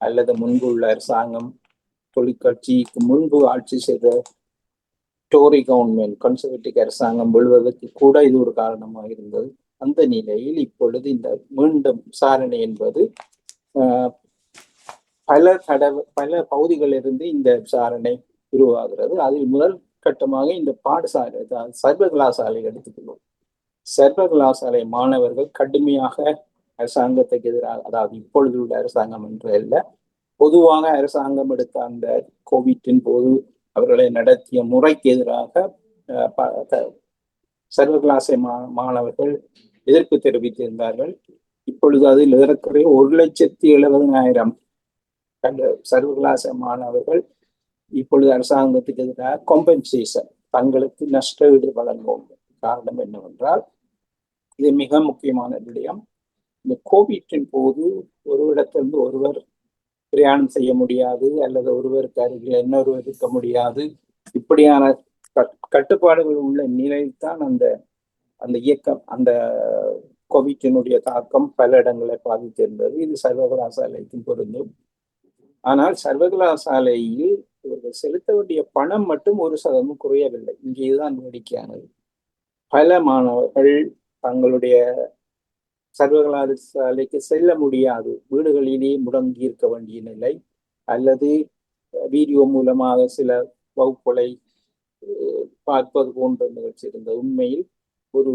அல்லது முன்பு உள்ள அரசாங்கம் தொழிற்கட்சிக்கு முன்பு ஆட்சி செய்த டோரி கவர்மெண்ட் கன்சர்வேட்டிவ் அரசாங்கம் விழுவதற்கு கூட இது ஒரு காரணமாக இருந்தது. அந்த நிலையில் இப்பொழுது இந்த மீண்டும் விசாரணை என்பது பல பகுதிகளிலிருந்து இந்த விசாரணை உருவாகிறது. அதில் முதல் கட்டமாக இந்த பாடசாலை சர்வகலாசாலை எடுத்துக்கொள்வோம். சர்வகலாசாலை மாணவர்கள் கடுமையாக அரசாங்கத்துக்கு எதிராக, அதாவது இப்பொழுது உள்ள அரசாங்கம் என்று அல்ல, பொதுவாக அரசாங்கம் எடுத்த அந்த கோவிட்டின் போது அவர்களை நடத்திய முறைக்கு எதிராக சர்வகலாசாலை மாணவர்கள் எதிர்ப்பு தெரிவித்திருந்தார்கள். இப்பொழுது அதில் ஏறக்குறைய 1,70,000 சர்வகலாசாலை மாணவர்கள் இப்பொழுது அரசாங்கத்துக்கு எதிராக காம்பன்சேஷன், தங்களுக்கு நஷ்டஈடு வழங்கும். காரணம் என்னவென்றால், இது மிக முக்கியமான விடயம். இந்த கோவிட்டின் போது ஒரு இடத்திலிருந்து ஒருவர் பிரயாணம் செய்ய முடியாது, அல்லது ஒருவருக்கு அருகில் இன்னொருவர் இருக்க முடியாது. இப்படியான கட்டுப்பாடுகள் உள்ள நிலையில்தான் அந்த இயக்கம், அந்த கோவிட்டினுடைய தாக்கம் பல இடங்களை பாதித்திருந்தது. இது சர்வகலாசாலைக்கும் பொருந்தும். ஆனால் சர்வகலாசாலையில் இவர்கள் செலுத்த வேண்டிய பணம் மட்டும் 1% குறையவில்லை. இங்கேதான் வேடிக்கையானது. பல மாணவர்கள் தங்களுடைய சர்வகலாசாலைக்கு செல்ல முடியாது, வீடுகளிலேயே முடங்கி இருக்க வேண்டிய நிலை, அல்லது வீடியோ மூலமாக சில வகுப்புகளை பார்ப்பது போன்ற நிகழ்ச்சி இருந்தது. உண்மையில் ஒரு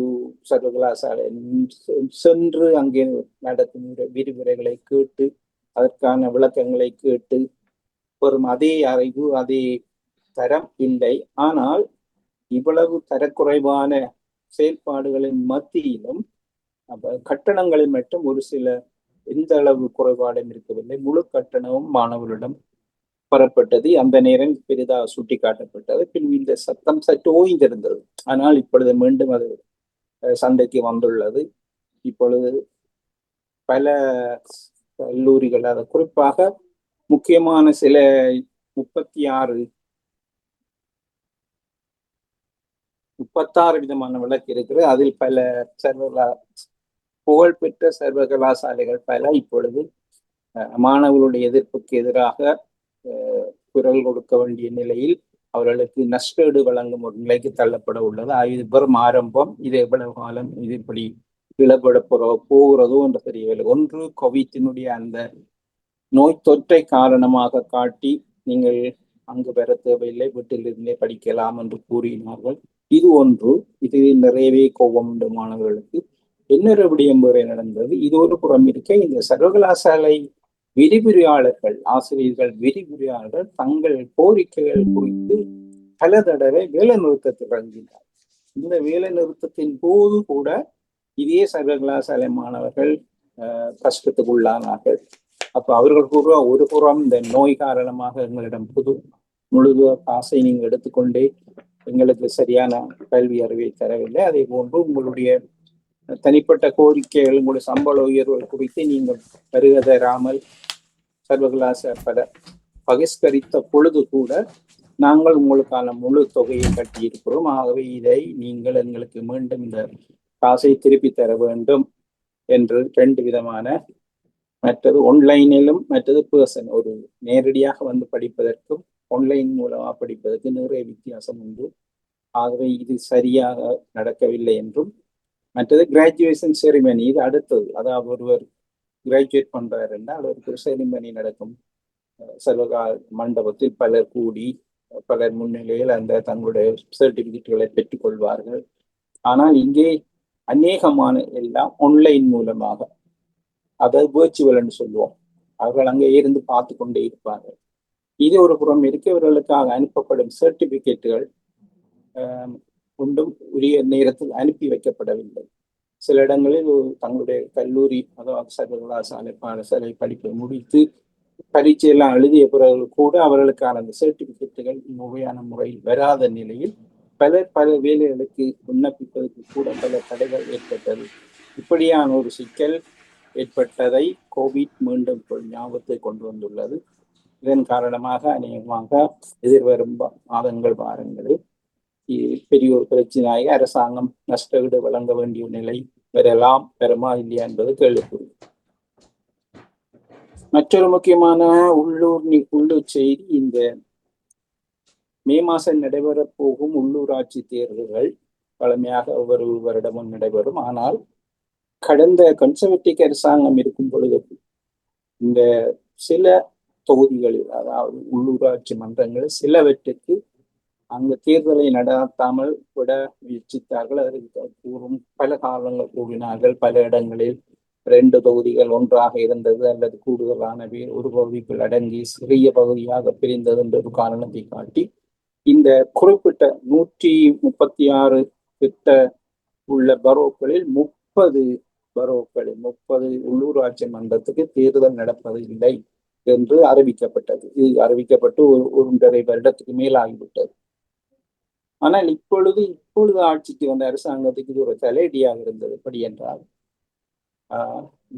சர்வகலாசாலை சென்று அங்கே நடக்கும் விரிவுரைகளை கேட்டு அதற்கான விளக்கங்களை கேட்டு வரும் அதே அறிவு, அதே தரம் இல்லை. ஆனால் இவ்வளவு தரக்குறைவான செயல்பாடுகளின் மத்தியிலும் கட்டணங்களில் மட்டும் ஒரு சில எந்த அளவு குறைபாடும் இருக்கவில்லை. முழு கட்டணமும் மாணவர்களிடம் பெறப்பட்டது. அந்த நேரம் பெரிதாக சுட்டி காட்டப்பட்டது. பின் இந்த சத்தம் சற்று ஓய்ந்திருந்தது. ஆனால் இப்பொழுது மீண்டும் அது சந்தைக்கு வந்துள்ளது. இப்பொழுது பல கல்லூரிகள், அதை குறிப்பாக முக்கியமான சில 36 விதமான விளக்கு இருக்கிறது. அதில் பல புகழ்பெற்ற சர்வகலாசாலைகள் பல இப்பொழுது மாணவர்களுடைய எதிர்ப்புக்கு எதிராக குரல் கொடுக்க வேண்டிய நிலையில் அவர்களுக்கு நஷ்டஈடு வழங்கும் ஒரு நிலைக்கு தள்ளப்பட உள்ளது. இது பெரும் ஆரம்பம். இது எவ்வளவு காலம் இது இப்படி இழப்பட போகிறதோ என்று தெரியவில்லை. ஒன்று, கோவிட்டினுடைய அந்த நோய் தொற்றை காரணமாக காட்டி நீங்கள் அங்கு பெற தேவையில்லை, வீட்டிலிருந்தே படிக்கலாம் என்று கூறினார்கள். இது ஒன்று. இது நிறையவே கோபம் உண்டு மாணவர்களுக்கு. இன்னொரு விடயம் வேறு நடந்தது. இது ஒரு புறம் இருக்க, இந்த சர்வகலாசாலை விரிவுரையாளர்கள், ஆசிரியர்கள், விரிவுரையாளர்கள் தங்கள் கோரிக்கைகள் குறித்து பல தடவை வேலை நிறுத்தத்தில் இறங்கினார். இந்த வேலை நிறுத்தத்தின் போது கூட இதே சர்வகலாசாலை மாணவர்கள் கஷ்டத்துக்கு உள்ளானார்கள். அப்ப அவர்கள் கூற, ஒரு புறம் இந்த நோய் காரணமாக எங்களிடம் முழுது காசை நீங்கள் எடுத்துக்கொண்டே எங்களுக்கு சரியான கல்வி அறிவை தரவில்லை, அதே போன்று உங்களுடைய தனிப்பட்ட கோரிக்கைகள், உங்களுடைய சம்பள உயர்வுகள் குறித்து நீங்கள் வருகை தராமல் சர்வகலாசாலை பகிஷ்கரித்த பொழுது கூட நாங்கள் உங்களுக்கான முழு தொகையை கட்டியிருக்கிறோம். ஆகவே இதை நீங்கள் எங்களுக்கு மீண்டும் இந்த காசை திருப்பி தர வேண்டும் என்று 2 விதமான, மற்றது ஆன்லைனிலும், மற்றது பர்சன், ஒரு நேரடியாக வந்து படிப்பதற்கும் ஆன்லைன் மூலமாக படிப்பதற்கு நிறைய வித்தியாசம் உண்டு. ஆகவே இது சரியாக நடக்கவில்லை என்றும், மற்றது கிராஜுவேஷன் செரிமனி, இது அடுத்தது. அதாவது ஒருவர் கிராஜுவேட் பண்றாரு என்றால் அவருக்கு ஒரு செரிமனி நடக்கும். சர்வகால மண்டபத்தில் பலர் கூடி, பலர் முன்னிலையில் அந்த தங்களுடைய சர்டிபிகேட்டுகளை பெற்றுக் கொள்வார்கள். ஆனால் இங்கே அநேகமான எல்லாம் ஆன்லைன் மூலமாக, அதாவது வேர்ச்சுவல் என்று சொல்லுவோம். அவர்கள் அங்கே இருந்து பார்த்து கொண்டே இருப்பார்கள். இது ஒரு புறம் இருக்க, இவர்களுக்காக அனுப்பப்படும் சர்டிபிகேட்டுகள் ஒன்றும் உரிய நேரத்தில் அனுப்பி வைக்கப்படவில்லை. சில இடங்களில் தங்களுடைய கல்லூரி, அதாவது சர்வகலாசாலை பாடசாலை படிப்பை முடித்து பரீட்சையெல்லாம் எழுதிய பிறகு கூட அவர்களுக்கான அந்த சர்டிபிகேட்டுகள் முறையான முறையில் வராத நிலையில் பல வேலைகளுக்கு விண்ணப்பிப்பதற்கு கூட பல தடைகள் ஏற்பட்டது. இப்படியான ஒரு சிக்கல் ஏற்பட்டதை கோவிட் மீண்டும் ஞாபகத்தை கொண்டு வந்துள்ளது. இதன் காரணமாக அநேகமாக எதிர்வரும் மாதங்கள், வாரங்களில் பெரிய ஒரு பிரச்சனையாக அரசாங்கம் நஷ்டஈடு வழங்க வேண்டிய நிலை பெறலாம், பெறுமா இல்லையா என்பது கேள்விக்குறி. மற்றொரு முக்கியமான உள்ளூர் செய்தி, இந்த மே மாதம் நடைபெறப் போகும் உள்ளூராட்சி தேர்தல்கள் பழமையாக ஒவ்வொரு வருடமும் நடைபெறும். ஆனால் கடந்த கன்சர்வேட்டிவ் அரசாங்கம் இருக்கும் பொழுது இந்த சில தொகுதிகளில், அதாவது உள்ளூராட்சி மன்றங்களில் சிலவற்றுக்கு அங்கு தேர்தலை நடத்தாமல் விட முயற்சித்தார்கள். அதற்கு கூறும் பல காரணங்கள் கூறினார்கள். பல இடங்களில் 2 தொகுதிகள் ஒன்றாக இருந்தது அல்லது கூடுதலானவை ஒரு பகுதிக்குள் அடங்கி சிறிய பகுதியாக பிரிந்தது என்ற ஒரு காரணத்தை காட்டி இந்த குறிப்பிட்ட 136 திட்ட உள்ள பரோக்களில் 30 பரோக்களில் 30 உள்ளூராட்சி மன்றத்துக்கு தேர்தல் நடப்பது இல்லை என்று அறிவிக்கப்பட்டது. இது அறிவிக்கப்பட்டு ஒன்றரை வருடத்துக்கு மேலாகிவிட்டது. ஆனால் இப்பொழுது ஆட்சிக்கு வந்த அரசாங்கத்துக்கு இது ஒரு தலையடியாக இருந்தது. எப்படி என்றால்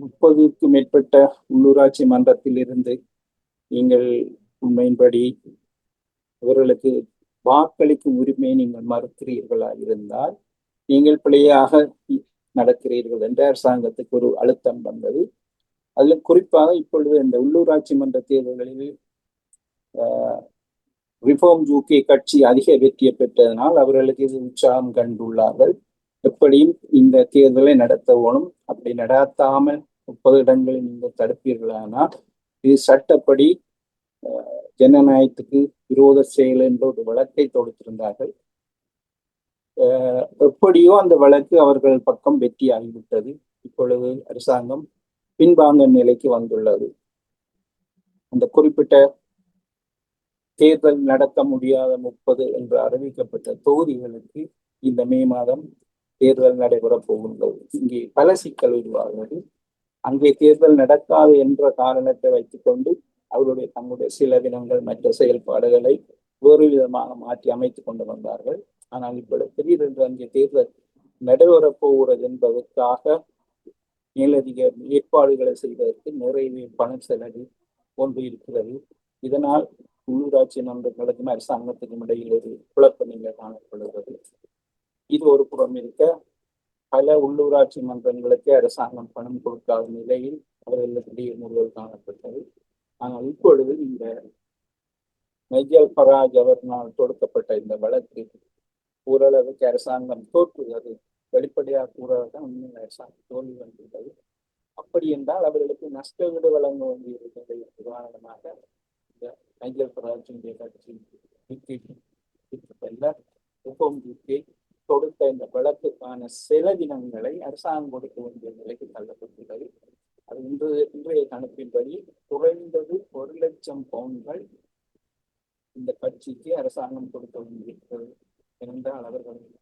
30க்கும் மேற்பட்ட உள்ளூராட்சி மன்றத்தில் இருந்து நீங்கள் உண்மையின்படி அவர்களுக்கு வாக்களிக்கும் உரிமையை நீங்கள் மறுக்கிறீர்களா இருந்தால் நீங்கள் பிழையாக நடக்கிறீர்கள் என்ற அரசாங்கத்துக்கு ஒரு அழுத்தம் வந்தது. அதில் குறிப்பாக இப்பொழுது இந்த உள்ளூராட்சி மன்ற தேர்தல்களில் ரிஃபார்ம் யூகே கட்சி அதிக வெற்றியை பெற்றதனால் அவர்களுக்கு இது உற்சாகம் கண்டுள்ளார்கள். எப்படியும் இந்த தேர்தலை நடத்த வேணும், அப்படி நடாத்தாமல் 30 இடங்களில் நீங்கள் தடுப்பீர்களானால் இது சட்டப்படி ஜனநாயகத்துக்கு விரோத செயல் என்ற ஒரு வழக்கை தொடுத்திருந்தார்கள். எப்படியோ அந்த வழக்கு அவர்கள் பக்கம் வெற்றியாகிவிட்டது. இப்பொழுது அரசாங்கம் பின்வாங்க நிலைக்கு வந்துள்ளது. அந்த குறிப்பிட்ட தேர்தல் நடத்த முடியாத 30 என்று அறிவிக்கப்பட்ட தொகுதிகளுக்கு இந்த மே மாதம் தேர்தல் நடைபெறப் போகின்றது. இங்கே பல சிக்கல் உருவாகிறது. அங்கே தேர்தல் நடக்காது என்ற காரணத்தை வைத்துக்கொண்டு அவருடைய தங்களுடைய செலவினங்கள் மற்ற செயல்பாடுகளை வேறு விதமாக மாற்றி அமைத்துக் கொண்டு வந்தார்கள். ஆனால் இப்பொழுது திடீரென்று அங்கே தேர்தல் நடைபெறப் போகிறது என்பதற்காக மேலதிக ஏற்பாடுகளை செய்வதற்கு நிறைய பண செலவு ஒன்று இருக்கிறது. இதனால் உள்ளூராட்சி மன்றங்களுக்கும் அரசாங்கத்துக்கும் இடையில் ஒரு குழப்ப நிலை காணப்படுகிறது. இது ஒரு புறம் இருக்க, பல உள்ளூராட்சி மன்றங்களுக்கு அரசாங்கம் பணம் கொடுக்காத நிலையில் அவர்களுக்கு முறுவல் காணப்பட்டது. ஆனால் இப்பொழுது இந்த நைஜல் ஃபராஜ் அவர்களால் தொடுக்கப்பட்ட இந்த வழக்கு ஓரளவுக்கு அரசாங்கம் தோற்றுகிறது. வெளிப்படையாக கூறதான் உண்மையில் அரசாங்கம் தோல்வி வந்துள்ளது. அப்படி என்றால் அவர்களுக்கு நஷ்டவீடு வழங்க வேண்டியிருக்கின்ற உதாரணமாக இந்த நைஜல் ஃபராஜினுடைய கட்சி தொடுத்த இந்த வழக்குக்கான செலவினங்களை அரசாங்கம் கொடுக்க வேண்டிய நிலைக்கு தள்ளப்பட்டுள்ளது. அது இன்றைய கணக்கின்படி குறைந்தது 1 லட்சம் பவுன்கள் இந்த கட்சிக்கு அரசாங்கம் கொடுக்க வேண்டியிருக்கிறது. ஏனென்றால்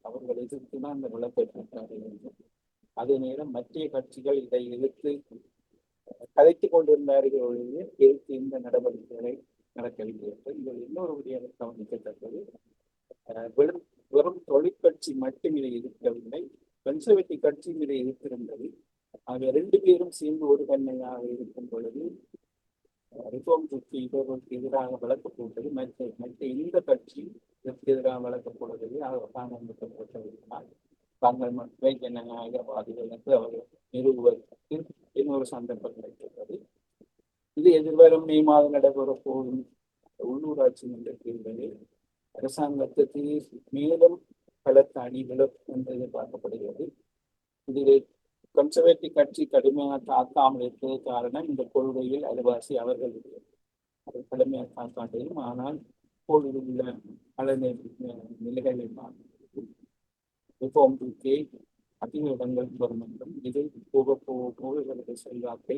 அவர்கள் எதிர்த்துதான் இந்த வழக்கை போட்டார்கள். அதே நேரம் மத்திய கட்சிகள் இதை எதிர்த்து கதைத்துக் கொண்டிருந்தார்கள். எதிர்த்து இந்த நடவடிக்கைகளை நடக்கவில்லை. இதில் இன்னொரு விடயம் கவனிக்கத்தக்கது, வெறும் தொழிற்கட்சி மட்டும் இதை எதிர்க்கவில்லை, கன்சர்வேட்டிவ் கட்சியும் இதை எதிர்த்திருந்தது. ஆக 2 பேரும் சேர்ந்து ஒரு தன்மையாக இருக்கும் பொழுது ரிஃபார்ம் கட்சி இவர்களுக்கு எதிராக வழக்கு போட்டது. மற்ற இந்த கட்சி இதற்கு எதிராக வழக்கப்படுவதை காரணப்படுத்தப்பட்டிருந்தால் தாங்கள் மட்டுமே ஜனநாயகவாதிகள் என்று அவர்கள் நிறுவுவதற்கு இன்னொரு சந்தர்ப்பம் கிடைக்கிறது. இது எதிர்வரும் மே மாதம் நடைபெறப் போகும் உள்ளூராட்சி மன்ற தேர்தலில் அரசாங்கத்துக்கு மேலும் பலத்த அணிகளும் என்று எதிர்பார்க்கப்படுகிறது. இதில் கன்சர்வேட்டிவ் கட்சி கடுமையாக தாக்காமல் இருப்பது காரணம் இந்த கொள்கையில் அலுவாசி அவர்களுடைய கடுமையாக தாக்காட்டையும். ஆனால் இப்பொழுது உள்ள பல நிலைகளில் ரிஃபார்ம் யூகே அதிக இடங்கள் வரும் என்றும் இதை போக இவர்கள் செல்வாக்கை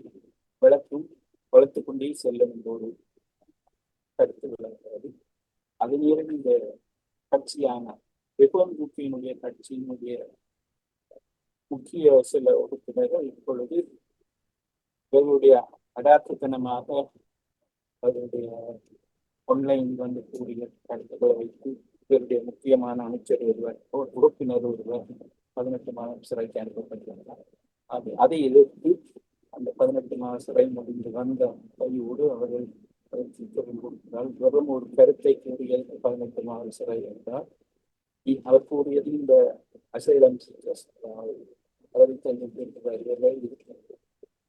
வளர்த்து கொண்டே செல்லும் என்ற ஒரு கருத்து விளங்குகிறது. அதே நேரம் இந்த கட்சியான ரிஃபார்ம் யூகேனுடைய கட்சியினுடைய முக்கிய சில உறுப்பினர்கள் இப்பொழுது இவர்களுடைய அடாத்துத்தனமாக அவருடைய ஆன்லைன் கூடிய கருத்துக்களை வைத்து இவருடைய முக்கியமான அமைச்சர் ஒருவர் உறுப்பினர் ஒருவர் 18 மாதம் சிறைக்கு அனுப்பப்பட்டிருந்தார். அதை எதிர்த்து அந்த 18 மாத சிறை முடிந்து வந்த கையோடு அவர்கள் வெறும் ஒரு கருத்தை கூறியது 18 மாத சிறை என்றால் அவர் கூறியது இந்த அசைலம் 65 இருக்கிறது.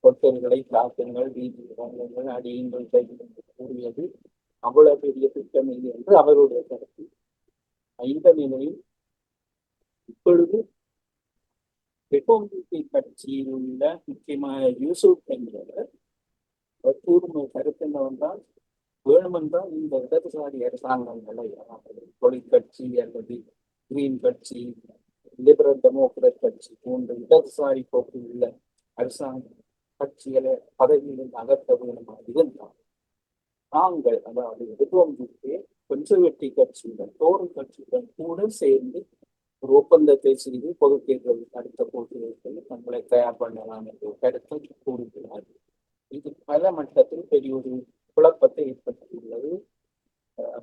ஹோட்டல்களை தாக்குங்கள், வீதி விளங்குங்கள், அடியுங்கள் என்று கூறியது அவ்வளவு பெரிய திட்டம் இல்லை என்று அவருடைய கருத்து. இந்த நிலையில் இப்பொழுது ரிபப்ளிக் கட்சியில் உள்ள முக்கியமான யூசுப் என்பவர் கூறும் கருத்து என்னவென்றால், வேணுமென்றால் இந்த இடதுசாரி அரசாங்கங்களை, தொழிற்கட்சி அல்லது கிரீன் கட்சி, லிபரல் டெமோக்ராட் கட்சி போன்ற இடதுசாரி போக்கு உள்ள அரசாங்க கட்சிகளை பதவியில் அகற்ற வேண்டுமாக இருந்தால் நாங்கள், அதாவது ரிபப்ளிக்கே கன்சர்வேட்டிவ் கட்சியுடன் தோறும் கட்சியுடன் கூட சேர்ந்து ஒரு ஒப்பந்தத்தை செய்து பொது தேர்தலுக்கு அடுத்த போட்டிகளை தங்களை தயார் பண்ணலாம் என்ற கருத்தை கூறுகிறார்கள். இது பல மட்டத்தில் பெரிய ஒரு குழப்பத்தை ஏற்படுத்தியுள்ளது.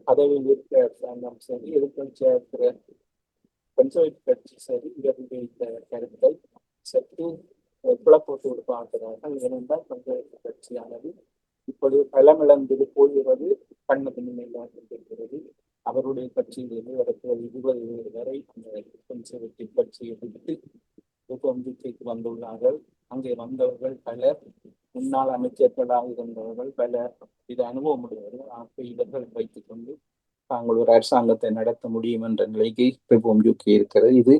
பதவியில் இருக்கிற அரசாங்கம் சரி, எதிர்கட்சியாக இருக்கிற கன்சர்வேட்டிவ் கட்சி சரி, இவருடைய கருத்தை சற்று குழப்பத்தோடு பார்க்கிறார்கள். ஏனென்றால் கன்சர்வேட்டிவ் கட்சியானது இப்பொழுது பலமிழந்து போகிறது, கண்ணுக்கு முன்னால் இருக்கிறது. அவருடைய கட்சியிலிருந்து வரக்கூடிய 20 வரை அந்த கன்சர்வேட்டிவ் கட்சியை விட்டு ஒன்றியத்துக்கு வந்துள்ளார்கள். அங்கே வந்தவர்கள் பலர் முன்னாள் அமைச்சர்களாக இருந்தவர்கள், பல இது அனுபவம் உடையவர்கள். ஆக இவர்கள் வைத்துக் கொண்டு தாங்கள் ஒரு அரசாங்கத்தை நடத்த முடியும் என்ற நிலைக்கு ரிபப்ளிக் இருக்கிறது. இது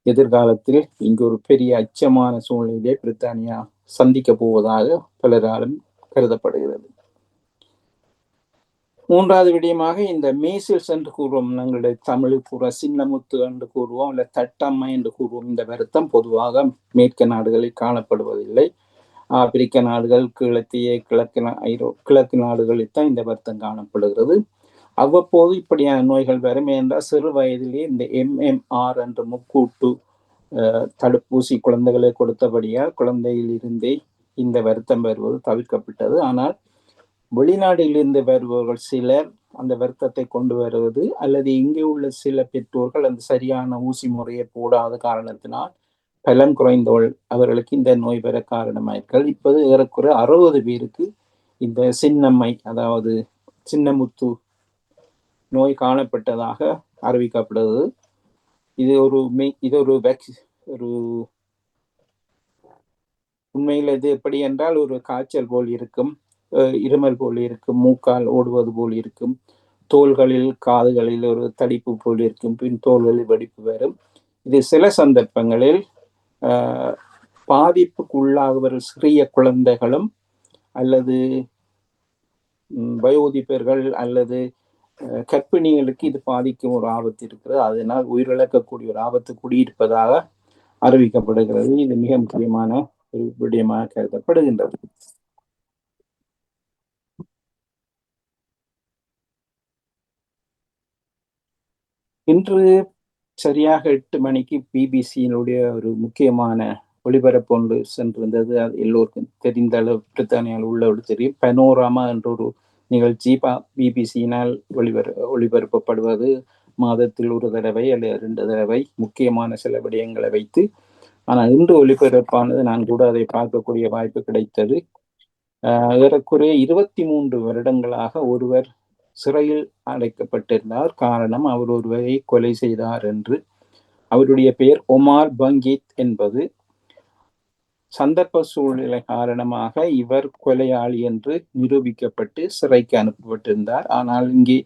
எதிர்காலத்தில் இங்கு ஒரு பெரிய அச்சமான சூழ்நிலையை பிரித்தானியா சந்திக்க போவதாக பலராலும் கருதப்படுகிறது. மூன்றாவது விடயமாக இந்த மீசில்ஸ் என்று கூறுவோம், நாங்களுடைய தமிழ் கூற சின்னமுத்து என்று கூறுவோம், இல்லை தட்டம்மை என்று கூறுவோம். இந்த வருத்தம் பொதுவாக மேற்கு நாடுகளில் காணப்படுவதில்லை. ஆப்பிரிக்க நாடுகள், கிழக்கு நாடுகளில் தான் இந்த வருத்தம் காணப்படுகிறது. அவ்வப்போது இப்படியான நோய்கள் வரும் என்றால் சிறு வயதிலே இந்த MMR என்ற முக்கூட்டு தடுப்பூசி குழந்தைகளை கொடுத்தபடியால் குழந்தையில் இருந்தே இந்த வருத்தம் வருவது தவிர்க்கப்பட்டது. ஆனால் வெளிநாடுகளிலிருந்து வருபவர்கள் சிலர் அந்த வருத்தத்தை கொண்டு வருவது, அல்லது இங்கே உள்ள சில பெற்றோர்கள் அந்த சரியான ஊசி முறையை போடாத காரணத்தினால் பலம் குறைந்தவள் அவர்களுக்கு இந்த நோய் பெற காரணமாயிருக்கள். இப்போது ஏறக்குறை 60 பேருக்கு இந்த சின்னம்மை, அதாவது சின்னமுத்து நோய் காணப்பட்டதாக அறிவிக்கப்படுகிறது. இது ஒரு உண்மையில் இது எப்படி என்றால் ஒரு காய்ச்சல் போல் இருக்கும், இருமல் போல் இருக்கும், மூக்கால் ஓடுவது போல் இருக்கும், தோள்களில் காதுகளில் ஒரு தடிப்பு போல் இருக்கும், பின் தோள்களில் வெடிப்பு வரும். இது சில சந்தர்ப்பங்களில் பாதிப்புக்கு உள்ளாகுவர் சிறிய குழந்தைகளும் அல்லது வயோதிபர்கள் அல்லது கர்ப்பிணிகளுக்கு இது பாதிக்கும் ஒரு ஆபத்து இருக்கிறது. அதனால் உயிரிழக்கக்கூடிய ஒரு ஆபத்து கூடியிருப்பதாக அறிவிக்கப்படுகிறது. இது மிக முக்கியமான ஒரு விடயமாக கருதப்படுகின்றது. இன்று சரியாக 8 மணிக்கு பிபிசியினுடைய ஒரு முக்கியமான ஒளிபரப்பு ஒன்று சென்றிருந்தது. அது எல்லோருக்கும் தெரிந்த அளவு பிரித்தானியாவில் உள்ளவர்கள் தெரியும். பனோராமா என்ற ஒரு நிகழ்ச்சி பிபிசியினால் ஒளிபரப்பப்படுவது மாதத்தில் ஒரு தடவை அல்லது 2 தடவை முக்கியமான சில விடயங்களை வைத்து. ஆனால் இன்று ஒளிபரப்பானது நான் கூட அதை பார்க்கக்கூடிய வாய்ப்பு கிடைத்தது. ஏறக்குறைய 23 வருடங்களாக ஒருவர் சிறையில் அடைக்கப்பட்டிருந்தார். காரணம், அவர் ஒருவரை கொலை செய்தார் என்று. அவருடைய பெயர் ஒமார் பங்கீத் என்பது. சந்தர்ப்ப சூழ்நிலை காரணமாக இவர் கொலையாளி என்று நிரூபிக்கப்பட்டு சிறைக்கு அனுப்பப்பட்டிருந்தார். ஆனால் இங்கே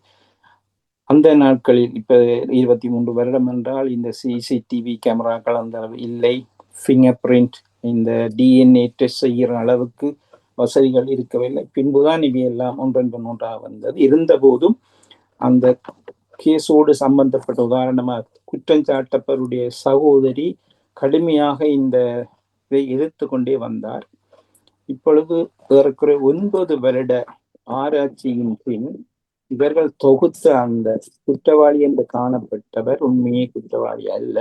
அந்த நாட்களில், இப்ப 23 வருடம் என்றால் இந்த சிசிடிவி கேமராக்கள் அந்த இல்லை, ஃபிங்கர் பிரிண்ட், இந்த DNA டெஸ்ட் செய்கிற அளவுக்கு வசதிகள் இருக்கவில்லை. பின்புதான் இவையெல்லாம் ஒன்றன் ஒன்றாக வந்தது. இருந்த போதும் அந்த கேஸோடு சம்பந்தப்பட்ட, உதாரணமாக குற்றஞ்சாட்டப்பருடைய சகோதரி கடுமையாக இந்த இதை எதிர்த்து கொண்டே வந்தார். இப்பொழுது ஏறக்குறை 9 வருட ஆராய்ச்சியின் பின் இவர்கள் தொகுத்த அந்த குற்றவாளி என்று காணப்பட்டவர் உண்மையே குற்றவாளி அல்ல,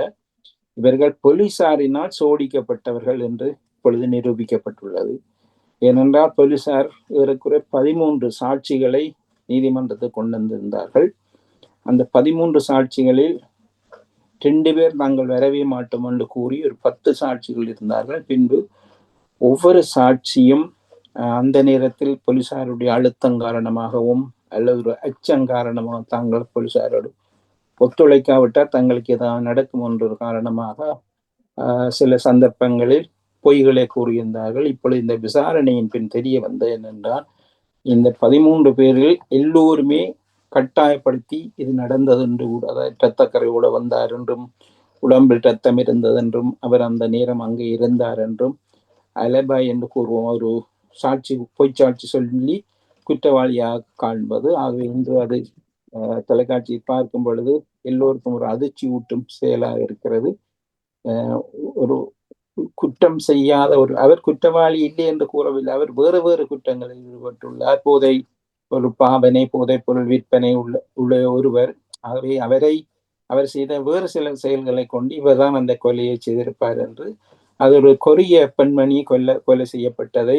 இவர்கள் போலீசாரினால் சோடிக்கப்பட்டவர்கள் என்று இப்பொழுது நிரூபிக்கப்பட்டுள்ளது. ஏனென்றால் போலீசார் ஏறக்குறை 13 சாட்சிகளை நீதிமன்றத்துக்கு கொண்டு வந்திருந்தார்கள். அந்த 13 சாட்சிகளில் 2 பேர் நாங்கள் வரவே மாட்டோம் என்று கூறி ஒரு 10 சாட்சிகள் இருந்தார்கள். பின்பு ஒவ்வொரு சாட்சியும் அந்த நேரத்தில் போலீசாருடைய அழுத்தம் காரணமாகவும் அல்லது ஒரு அச்சம் காரணமாக தாங்கள் போலீசாரோடு ஒத்துழைக்காவிட்டால் தங்களுக்கு ஏதாவது நடக்கும் என்ற காரணமாக சில சந்தர்ப்பங்களில் பொய்களை கூறியிருந்தார்கள். இப்பொழுது இந்த விசாரணையின் பின் தெரிய வந்த என்னென்றால், இந்த 13 பேரில் எல்லோருமே கட்டாயப்படுத்தி இது நடந்தது என்று கூட, அதாவது இரத்தக்கரையோட வந்தார் என்றும், உடம்பில் ரத்தம் இருந்தது என்றும், அவர் அந்த நேரம் அங்கே இருந்தார் என்றும், அலபாய் என்று கூறுவோம் ஒரு சாட்சி, பொய்ச்சாட்சி சொல்லி குற்றவாளியாக காண்பது. ஆகவே இன்று அது தொலைக்காட்சி பார்க்கும் பொழுது எல்லோருக்கும் ஒரு அதிர்ச்சி ஊட்டும் செயலாக இருக்கிறது. ஒரு குற்றம் செய்யாத அவர் குற்றவாளி இல்லை என்று கூறவில்லை, அவர் வேறு வேறு குற்றங்களில் ஈடுபட்டுள்ளார். ஒரு பாவனை, போதைப் பொருள் விற்பனை உள்ள ஒருவர். ஆகவே அவர் செய்த வேறு சில செயல்களை கொண்டு இவர்தான் அந்த கொலையை செய்திருப்பார் என்று, அது ஒரு கொரிய பெண்மணி கொலை செய்யப்பட்டதை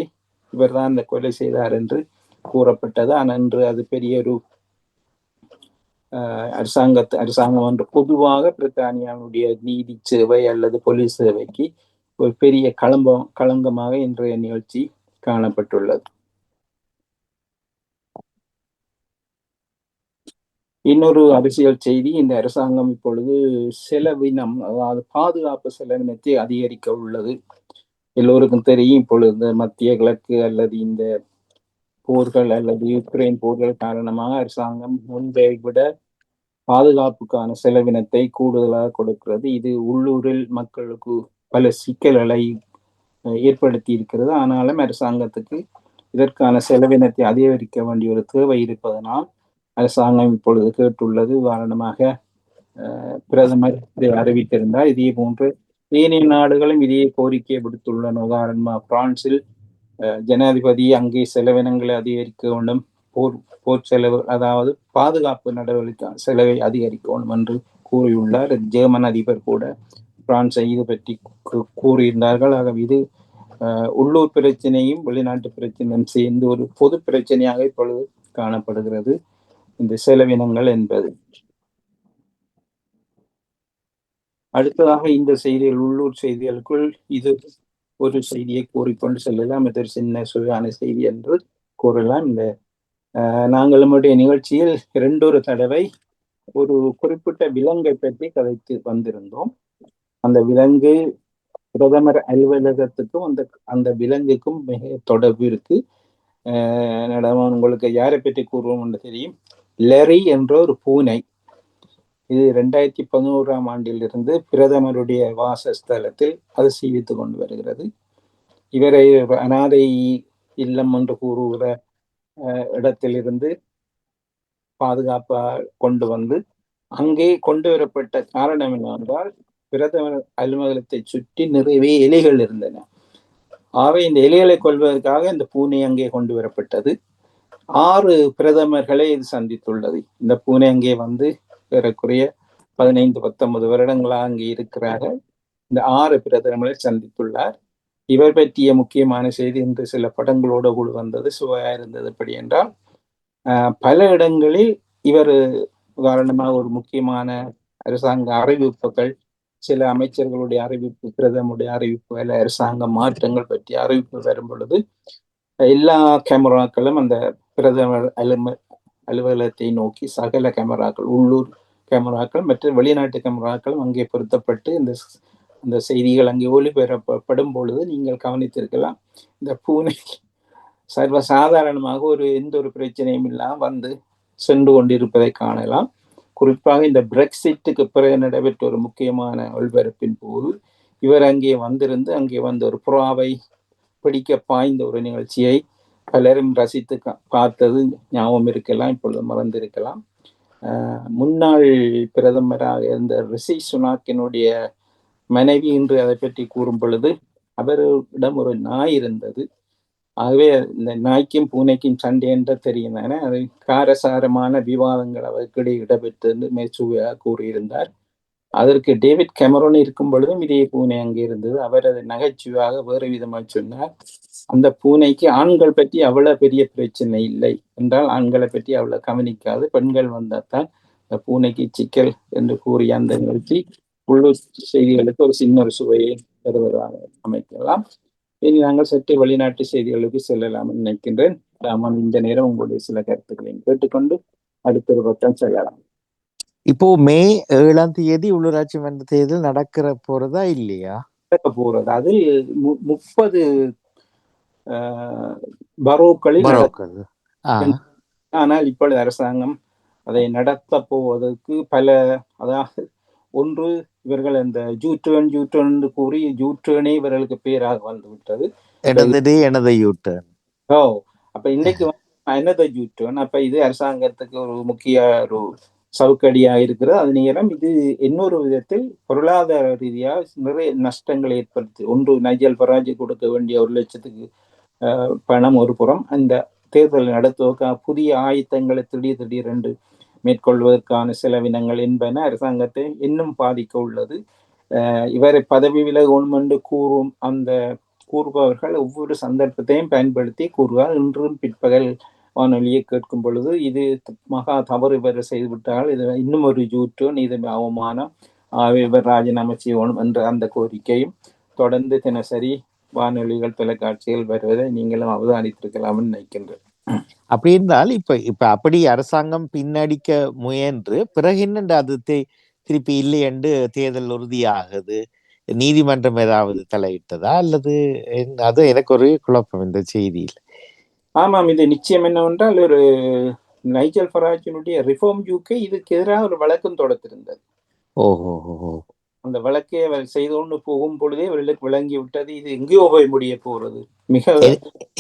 இவர்தான் அந்த கொலை செய்தார் என்று கூறப்பட்டது. ஆனால் இன்று அது பெரிய ஒரு அரசாங்கம் என்று பொதுவாக பிரித்தானியாவுடைய நீதி சேவை அல்லது போலீஸ் சேவைக்கு ஒரு பெரிய களங்கமாக இன்றைய நிகழ்ச்சி காணப்பட்டுள்ளது. இன்னொரு அரசியல் செய்தி, இந்த அரசாங்கம் இப்பொழுது செலவினம், அதாவது பாதுகாப்பு செலவினத்தை அதிகரிக்க உள்ளது. எல்லோருக்கும் தெரியும், இப்பொழுது மத்திய கிழக்கு அல்லது இந்த போர்கள் அல்லது யுக்ரைன் போர்கள் காரணமாக அரசாங்கம் முன்பை விட பாதுகாப்புக்கான செலவினத்தை கூடுதலாக கொடுக்கிறது. இது உள்ளூரில் மக்களுக்கு பல சிக்கல்களை ஏற்படுத்தி இருக்கிறது. ஆனாலும் அரசாங்கத்துக்கு இதற்கான செலவினத்தை அதிகரிக்க வேண்டிய ஒரு தேவை இருப்பதனால் அரசாங்கம் இப்பொழுது கேட்டுள்ளது. உதாரணமாக பிரதமர் இதை அறிவித்திருந்தார். இதே போன்று ஏனைய நாடுகளும் இதே கோரிக்கையை விடுத்துள்ளன. உதாரணமாக பிரான்சில் ஜனாதிபதி அங்கே செலவினங்களை அதிகரிக்க வேண்டும், போர் செலவு, அதாவது பாதுகாப்பு நடவடிக்கை செலவை அதிகரிக்க வேண்டும் என்று கூறியுள்ளார். ஜெர்மன் அதிபர் கூட பிரான்ஸை இது பற்றி கூறியிருந்தார்கள். ஆகவே இது உள்ளூர் பிரச்சனையும் வெளிநாட்டு பிரச்சனையும் சேர்ந்து ஒரு பொது பிரச்சனையாக இப்பொழுது காணப்படுகிறது, இந்த செலவினங்கள் என்பது. அடுத்ததாக இந்த செய்திகள், உள்ளூர் செய்திகளுக்குள் இது ஒரு செய்தியை கூறிக்கொண்டு செல்லலாம். இது ஒரு சின்ன சுவையான செய்தி என்று கூறலாம். இந்த நாங்கள் நம்முடைய நிகழ்ச்சியில் 2 தடவை ஒரு குறிப்பிட்ட விலங்கை பற்றி கதைத்து வந்திருந்தோம். அந்த விலங்கு பிரதமர் அலுவலகத்துக்கும் அந்த விலங்குக்கும் மிக தொடர்பு இருக்கு. உங்களுக்கு யாரை பற்றி கூறுவோம் என்று தெரியும். லெரி என்ற ஒரு பூனை, இது 2011ஆம் ஆண்டிலிருந்து பிரதமருடைய வாசஸ்தலத்தில் அது சீவித்துக் கொண்டு வருகிறது. இவரை அனாதை இல்லம் என்று கூறுகிற இடத்திலிருந்து பாதுகாப்பாக கொண்டு வந்து அங்கே கொண்டு வரப்பட்ட காரணம் என்னவென்றால், பிரதமர் அலுவலகத்தை சுற்றி நிறைய எலிகள் இருந்தன. ஆகவே இந்த எலிகளை கொள்வதற்காக இந்த பூனை அங்கே கொண்டு வரப்பட்டது. 6 பிரதமர்களை இது சந்தித்துள்ளது. இந்த பூனை அங்கே வந்து ஏறக்குறைய 15-19 வருடங்களாக அங்கே இருக்கிறார்கள். இந்த 6 பிரதமர்களை சந்தித்துள்ளார். இவர் பற்றிய முக்கியமான செய்தி இன்று சில படங்களோடு கூட வந்தது, சுவையா இருந்தது. எப்படி என்றால், பல இடங்களில் இவர் உதாரணமாக ஒரு முக்கியமான அரசாங்க அறிவிப்புகள், சில அமைச்சர்களுடைய அறிவிப்பு, பிரதமருடைய அறிவிப்புகள், அரசாங்க மாற்றங்கள் பற்றிய அறிவிப்பு வரும் பொழுது எல்லா கேமராக்களும் அந்த பிரதமர் அலுவலகத்தை நோக்கி சகல கேமராக்கள், உள்ளூர் கேமராக்கள் மற்றும் வெளிநாட்டு கேமராக்களும் அங்கே பொருத்தப்பட்டு இந்த செய்திகள் அங்கே ஒளிபரப்பப்படும் பொழுது நீங்கள் கவனித்திருக்கலாம், இந்த பூனை சர்வசாதாரணமாக எந்த ஒரு பிரச்சனையும் இல்லாமல் வந்து சென்று கொண்டிருப்பதை காணலாம். குறிப்பாக இந்த பிரெக்சிட்டுக்கு பிறகு நடைபெற்ற ஒரு முக்கியமான ஒளிபரப்பின் போது இவர் அங்கே வந்திருந்து அங்கே வந்து ஒரு புறாவை பிடிக்க பாய்ந்த ஒரு நிகழ்ச்சியை பலரும் ரசித்து பார்த்தது ஞாபகம் இருக்கலாம், இப்பொழுது மறந்திருக்கலாம். முன்னாள் பிரதமராக இருந்த ரிஷி சுனாக்கினுடைய மனைவி இன்று அதை பற்றி கூறும் பொழுது அவரிடம் ஒரு நாய் இருந்தது. ஆகவே இந்த நாய்க்கும் பூனைக்கும் சண்டை என்று தெரியும் தானே, அது காரசாரமான விவாதங்கள் அவருக்கிடையே இடம்பெற்று மேற்சுவையாக கூறியிருந்தார். அதற்கு டேவிட் கேமரோன் இருக்கும் பொழுதும் இதே பூனை அங்கே இருந்தது. அவர் அதை நகைச்சுவையாக வேறு விதமாக சொன்னார். அந்த பூனைக்கு ஆண்கள் பற்றி அவ்வளவு பெரிய பிரச்சனை இல்லை என்றால், ஆண்களை பற்றி அவ்வளவு கவனிக்காது, பெண்கள் வந்தால்தான் இந்த பூனைக்கு சிக்கல் என்று கூறிய அந்த நிகழ்ச்சி உள்ளூர் செய்திகளுக்கு ஒரு சின்ன ஒரு சுவையை தருவதாக அமைக்கலாம். இனி நாங்கள் சற்று வெளிநாட்டு செய்திகளுக்கு செல்லலாம் நினைக்கின்றேன். ராமன், இந்த நேரம் உங்களுடைய சில கருத்துக்களையும் கேட்டுக்கொண்டு அடுத்த ஒரு பக்கம் செல்லலாம். இப்போ மே 7ஆம் தேதி உள்ளூராட்சி மன்ற தேர்தல் நடக்கிற போறதா இல்லையா? நடக்க போறது. அதில் 30 பரோக்களில் பரோக்கள். ஆனால் இப்பொழுது அரசாங்கம் அதை நடத்த போவதற்கு பல, அதாவது ஒன்று இவர்கள் அந்த ஜூட்டர்ன் கூறி ஜூட்டர்னே இவர்களுக்கு பேராக வந்து விட்டது. எனது யூட்டர்ன். அப்ப இன்னைக்கு எனது ஜூட்டர்ன். அப்ப இது அரசாங்கத்துக்கு ஒரு முக்கிய ஒரு சவுக்கடியா இருக்கிறது. அது நேரம் இது இன்னொரு விதத்தில் பொருளாதார ரீதியா நிறைய நஷ்டங்களை ஏற்படுத்தி, ஒன்று நைஜல் ஃபராஜ் கொடுக்க வேண்டிய 1 லட்சத்துக்கு பணம் ஒரு புறம், அந்த தேர்தல் நடத்துவதற்கான புதிய ஆயுத்தங்களை திடீரென்று மேற்கொள்வதற்கான செலவினங்கள் என்பன அரசாங்கத்தை இன்னும் பாதிக்க உள்ளது. இவரை பதவி விலகணும் என்று கூறும் அந்த கூறுபவர்கள் ஒவ்வொரு சந்தர்ப்பத்தையும் பயன்படுத்தி கூறுவார். இன்றும் பிற்பகல் வானொலியை கேட்கும் பொழுது இது மகா தவறு இவர் செய்துவிட்டால் இது இன்னும் ஒரு ஜூட்டோன், இது அவமானம், இவர் ராஜினாமா செய்யணும் என்ற அந்த கோரிக்கையும் தொடர்ந்து தினசரி வானொலிகள் தொலைக்காட்சிகள் வருவதை நீங்களும் அவதானித்திருக்கலாம்னு நினைக்கின்றேன். அப்படி இருந்தால் இப்ப அப்படி அரசாங்கம் பின்னடிக்க முயன்று பிறகு என்ன அது திருப்பி இல்லை என்று தேர்தல் உறுதியாகுது, நீதிமன்றம் ஏதாவது தலையிட்டதா அல்லது அது எனக்கு ஒரு குழப்பம் இந்த செய்தியில். ஆமாம், இது நிச்சயம் என்னவென்றால் ஒரு நைஜல் ஃபராஜினுடைய ரிஃபார்ம் யூகே இதுக்கு எதிராக ஒரு வழக்கம் தொடுத்திருந்தது. அந்த வழக்கை அவர் செய்து கொண்டு போகும் பொழுதே அவர்களுக்கு விளங்கி விட்டது இது எங்கேயோ போய் முடிய போறது, மிக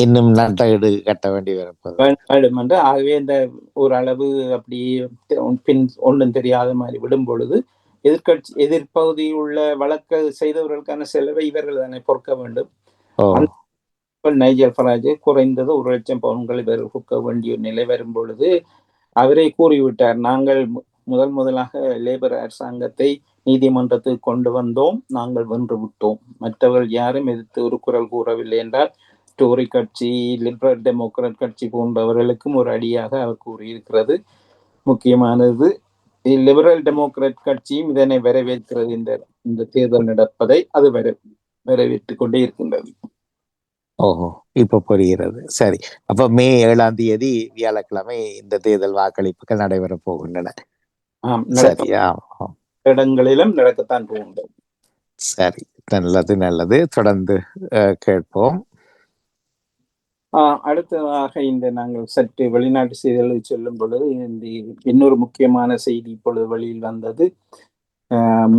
இன்னும் நாட்டை கட்ட வேண்டி வேண்டும் என்று. ஆகவே இந்த ஒரு அளவு அப்படி பின் ஒன்றும் தெரியாத மாதிரி விடும் பொழுது எதிர்ப்பகுதியில் உள்ள வழக்கு செய்தவர்களுக்கான செலவை இவர்கள் தானே பொறுக்க வேண்டும். நைஜல் ஃபராஜ் குறைந்தது 1 லட்சம் பவுன்கள் இவர் கொடுக்க வேண்டிய நிலை வரும் பொழுது அவரை கூறிவிட்டார், நாங்கள் முதலாக லேபர் அரசாங்கத்தை நீதிமன்றத்துக்கு கொண்டு வந்தோம், நாங்கள் வென்று விட்டோம், மற்றவர்கள் யாரும் எதிர்த்து ஒரு குரல் கூறவில்லை என்றால் டோரி கட்சி, லிபரல் டெமோக்ராட் கட்சி போன்றவர்களுக்கும் ஒரு அடியாக அவர் கூறியிருக்கிறது. முக்கியமானது லிபரல் டெமோக்ராட் கட்சியும் இதனை வரவேற்கிறது, இந்த தேர்தல் நடப்பதை அது வரவேற்றுக் கொண்டே இருக்கின்றது. இப்ப புரிகிறது. சரி, அப்ப மே 7ஆம் தேதி வியாழக்கிழமை இந்த தேர்தல் வாக்களிப்புகள் நடைபெற போகின்றன. இடங்களிலும் நடக்கத்தான் போகின்றது. சரி, நல்லது. தொடர்ந்து கேட்போம். அடுத்ததாக இந்த நாங்கள் சற்று வெளிநாட்டு செய்திகளை சொல்லும் பொழுது இந்த இன்னொரு முக்கியமான செய்தி இப்பொழுது வெளியில் வந்தது.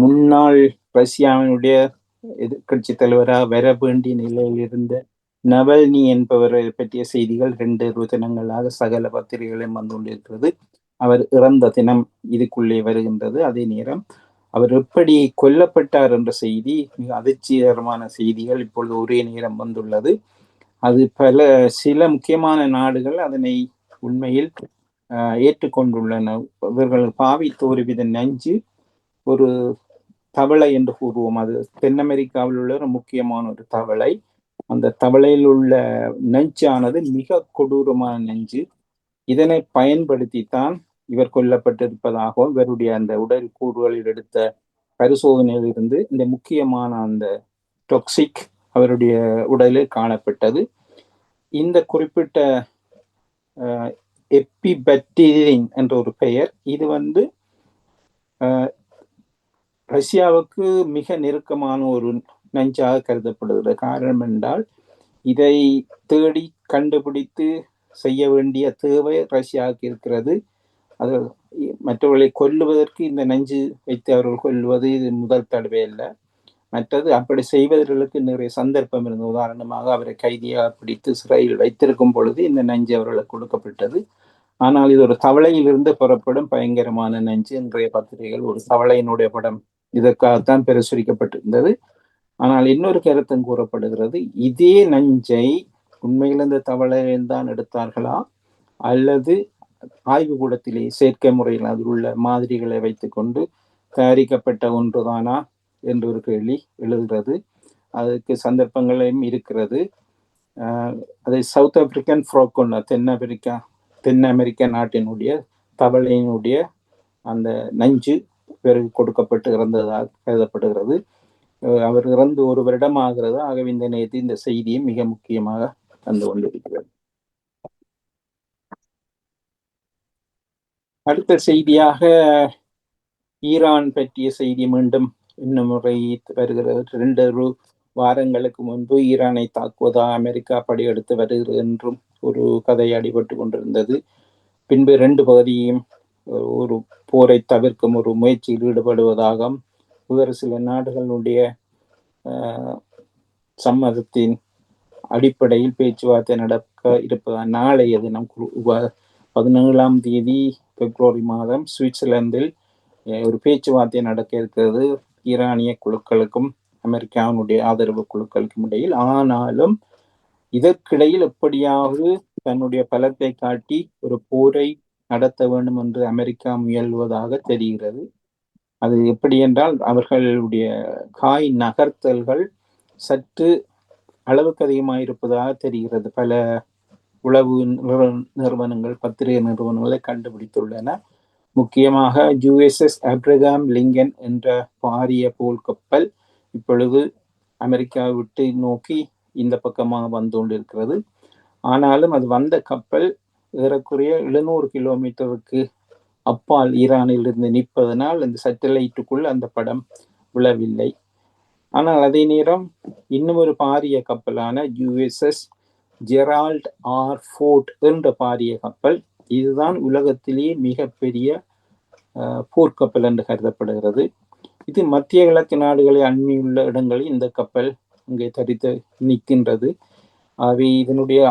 முன்னாள் ரஷ்யாவினுடைய எதிர்கட்சி தலைவராக வர வேண்டிய நிலையில் இருந்த நவல்னி என்பவரை பற்றிய செய்திகள் 2 தினங்களாக சகல பத்திரிகைகளையும் வந்து கொண்டிருக்கிறது. அவர் இறந்த தினம் இதுக்குள்ளே வருகின்றது. அதே நேரம் அவர் எப்படி கொல்லப்பட்டார் என்ற செய்தி, மிக அதிர்ச்சிகரமான செய்திகள் இப்பொழுது ஒரே நேரம் வந்துள்ளது. அது சில முக்கியமான நாடுகள் அதனை உண்மையில் ஏற்றுக்கொண்டுள்ளன. இவர்கள் பாவித்த ஒரு வித நஞ்சு ஒரு தவளை என்று கூறுவோம். அது தென் அமெரிக்காவில் உள்ள ஒரு முக்கியமான ஒரு தவளை. அந்த தவளையில் உள்ள நஞ்சானது மிக கொடூரமான நஞ்சு. இதனை பயன்படுத்தித்தான் இவர் கொல்லப்பட்டிருப்பதாகவும் இவருடைய அந்த உடல் கூறுகளில் எடுத்த பரிசோதனையில் இருந்து இந்த முக்கியமான அந்த டாக்ஸிக் அவருடைய உடலில் காணப்பட்டது. இந்த குறிப்பிட்ட எப்பிபெக்டிரின் என்ற ஒரு பெயர், இது ரஷ்யாவுக்கு மிக நெருக்கமான ஒரு நஞ்சாக கருதப்படுகிறது. காரணம் என்றால் இதை தேடி கண்டுபிடித்து செய்ய வேண்டிய தேவை ரஷ்யாவுக்கு இருக்கிறது. அது மற்றவர்களை கொல்லுவதற்கு இந்த நஞ்சு வைத்து அவர்கள் கொல்லுவது இது முதல் தடவை இல்லை. மற்றது அப்படி செய்வதற்கு நிறைய சந்தர்ப்பம் இருந்தது. உதாரணமாக அவரை கைதியாக பிடித்து சிறையில் வைத்திருக்கும் பொழுது இந்த நஞ்சு அவர்களுக்கு கொடுக்கப்பட்டது. ஆனால் இது ஒரு தவளையிலிருந்து புறப்படும் பயங்கரமான நஞ்சு. இன்றைய பத்திரிகைகள் ஒரு தவளையினுடைய படம் இதற்காகத்தான் பிரசுரிக்கப்பட்டிருந்தது. ஆனால் இன்னொரு கருத்தும் கூறப்படுகிறது, இதே நஞ்சை உண்மையில் இந்த தவளையில் தான் எடுத்தார்களா அல்லது ஆய்வு கூடத்திலே செயற்கை முறையில் அதில் உள்ள மாதிரிகளை வைத்துக்கொண்டு தயாரிக்கப்பட்ட ஒன்றுதானா என்று ஒரு கேள்வி எழுதுகிறது. அதுக்கு சந்தர்ப்பங்களும் இருக்கிறது. அதை சவுத் ஆப்பிரிக்கன் ஃப்ராக்கோன்னா தென் அமெரிக்கா நாட்டினுடைய தவளையினுடைய அந்த நஞ்சு பிறகு கொடுக்கப்பட்டு இறந்ததாக கருதப்படுகிறது. அவர் இறந்து 1 வருடம் ஆகிறது. ஆகவே இந்த நேரத்தில் இந்த செய்தியும் மிக முக்கியமாக வந்து கொண்டிருக்கிறது. அடுத்த செய்தியாக ஈரான் பற்றிய செய்தி மீண்டும் இன்னும் முறை வருகிறது. 2 வாரங்களுக்கு முன்பு ஈரானை தாக்குவதா அமெரிக்கா படையெடுத்து வருகிறது என்றும் ஒரு கதை அடிபட்டு கொண்டிருந்தது. பின்பு 2 பகுதியும் ஒரு போரை தவிர்க்கும் ஒரு முயற்சியில் ஈடுபடுவதாகவும் வேறு சில நாடுகளுடைய சம்மதத்தின் அடிப்படையில் பேச்சுவார்த்தை நடக்க இருப்பதாக நாளைய தினம் 17ஆம் தேதி பிப்ரவரி மாதம் சுவிட்சர்லாந்தில் ஒரு பேச்சுவார்த்தை நடக்க இருக்கிறது ஈரானிய குழுக்களுக்கும் அமெரிக்காவினுடைய ஆதரவு குழுக்களுக்கும் இடையில். ஆனாலும் இதற்கிடையில் எப்படியாவது தன்னுடைய பலத்தை காட்டி ஒரு போரை நடத்த வேண்டும் என்று அமெரிக்கா முயல்வதாக தெரிகிறது. அது எப்படி என்றால் அவர்களுடைய காய் நகர்த்தல்கள் சற்று அளவுக்கு அதிகமாக இருப்பதாக தெரிகிறது. பல உளவு நிறுவனங்கள், பத்திரிகை நிறுவனங்களை கண்டுபிடித்துள்ளன. முக்கியமாக USS ஆப்ரகாம் லிங்கன் என்ற பாரிய போர்க்கப்பல் இப்பொழுது அமெரிக்காவை விட்டு நோக்கி இந்த பக்கமாக வந்து கொண்டிருக்கிறது. ஆனாலும் அது வந்த கப்பல் ஏறக்குறைய 700 கிலோமீட்டருக்கு அப்பால் ஈரானில் இருந்து நிற்பதனால் இந்த சேட்டலைட்டுக்குள் அந்த படம் விழவில்லை. ஆனால் அதே நேரம் இன்னும் ஒரு பாரிய கப்பலான USS ஜெரால்ட் ஆர் ஃபோர்ட் என்ற பாரிய கப்பல், இதுதான் உலகத்திலேயே மிகப்பெரிய போர்க்கப்பல் என்று கருதப்படுகிறது. இது மத்திய கிழக்கு நாடுகளை அண்மியுள்ள இடங்களில் இந்த கப்பல் இங்கே தரித்து நிற்கின்றது. ஆகவே இதனுடைய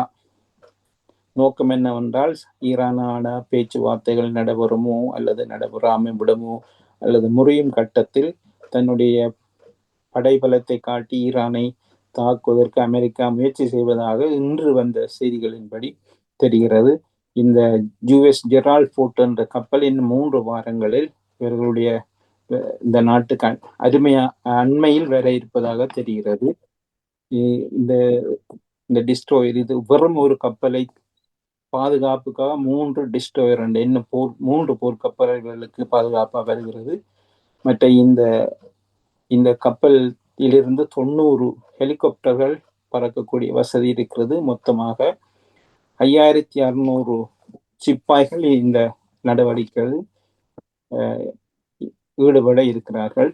நோக்கம் என்னவென்றால் ஈரானான பேச்சுவார்த்தைகள் நடைபெறுமோ அல்லது நடைபெறாமல் விடுமோ அல்லது முறியும் கட்டத்தில் தன்னுடைய படைபலத்தை காட்டி ஈரானை தாக்குவதற்கு அமெரிக்கா முயற்சி செய்வதாக இன்று வந்த செய்திகளின்படி தெரிகிறது. இந்த US ஜெரால்ட் ஃபோர்ட் என்ற கப்பல் இன்னும் 3 வாரங்களில் இவர்களுடைய இந்த நாட்டுக்கு அண்மையில் வர இருப்பதாக தெரிகிறது. இந்த டிஸ்ட்ரோயர் இது வெறும் ஒரு கப்பலை பாதுகாப்புக்காக 3 டிஸ்ட்ரோயர் இன்னும் 3 போர்க்கப்பல்களுக்கு பாதுகாப்பாக வருகிறது. மற்ற இந்த கப்பலிலிருந்து 90 ஹெலிகாப்டர்கள் பறக்கக்கூடிய வசதி இருக்கிறது. மொத்தமாக 5600 சிப்பாய்கள் இந்த நடவடிக்கைகள் ஈடுபட இருக்கிறார்கள்.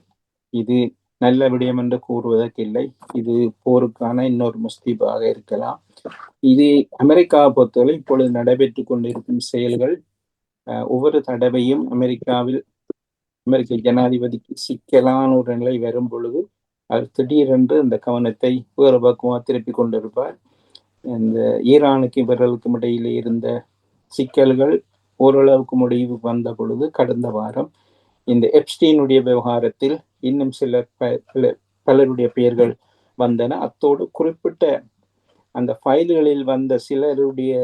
இது நல்ல விடயம் என்று கூறுவதற்கு இல்லை. இது போருக்கான இன்னொரு முஸ்தீபாக இருக்கலாம். இது அமெரிக்காவை பொறுத்தவரை இப்பொழுது நடைபெற்று கொண்டிருக்கும் செயல்கள் ஒவ்வொரு தடவையும் அமெரிக்க ஜனாதிபதிக்கு சிக்கலான ஒரு நிலை வரும் பொழுது அவர் திடீரென்று இந்த கவனத்தை வேறு பக்கமாக திருப்பி கொண்டிருப்பார். இந்த ஈரானுக்கு இவர்களுக்கும் இடையிலே இருந்த சிக்கல்கள் ஓரளவுக்கு முடிவு வந்த பொழுது கடந்த வாரம் இந்த எப்ஸ்டீனுடைய விவகாரத்தில் இன்னும் பலருடைய பெயர்கள் வந்தன. அத்தோடு குறிப்பிட்ட அந்த ஃபைல்களில் வந்த சிலருடைய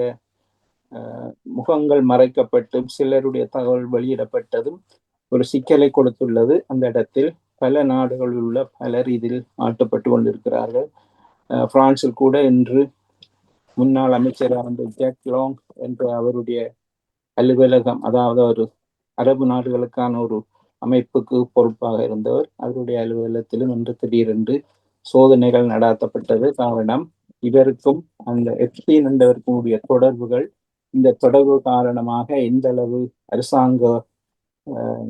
முகங்கள் மறைக்கப்பட்டும் சிலருடைய தகவல் வெளியிடப்பட்டதும் ஒரு சிக்கலை கொடுத்துள்ளது. அந்த இடத்தில் பல நாடுகளில் உள்ள பலர் இதில் ஆட்டப்பட்டு கொண்டிருக்கிறார்கள். பிரான்சில் கூட இன்று முன்னாள் அமைச்சரான ஜாக் லாங் என்ற அவருடைய அலுவலகம், அதாவது ஒரு அரபு நாடுகளுக்கான ஒரு அமைப்புக்கு பொறுப்பாக இருந்தவர், அவருடைய அலுவலகத்திலும் இன்று திடீரென்று சோதனைகள் நடாத்தப்பட்டது. காரணம் இவருக்கும் அந்த எப்ஸ்டீன் என்றவருக்கும் உடைய தொடர்புகள், இந்த தொடர்பு காரணமாக எந்த அளவு அரசாங்க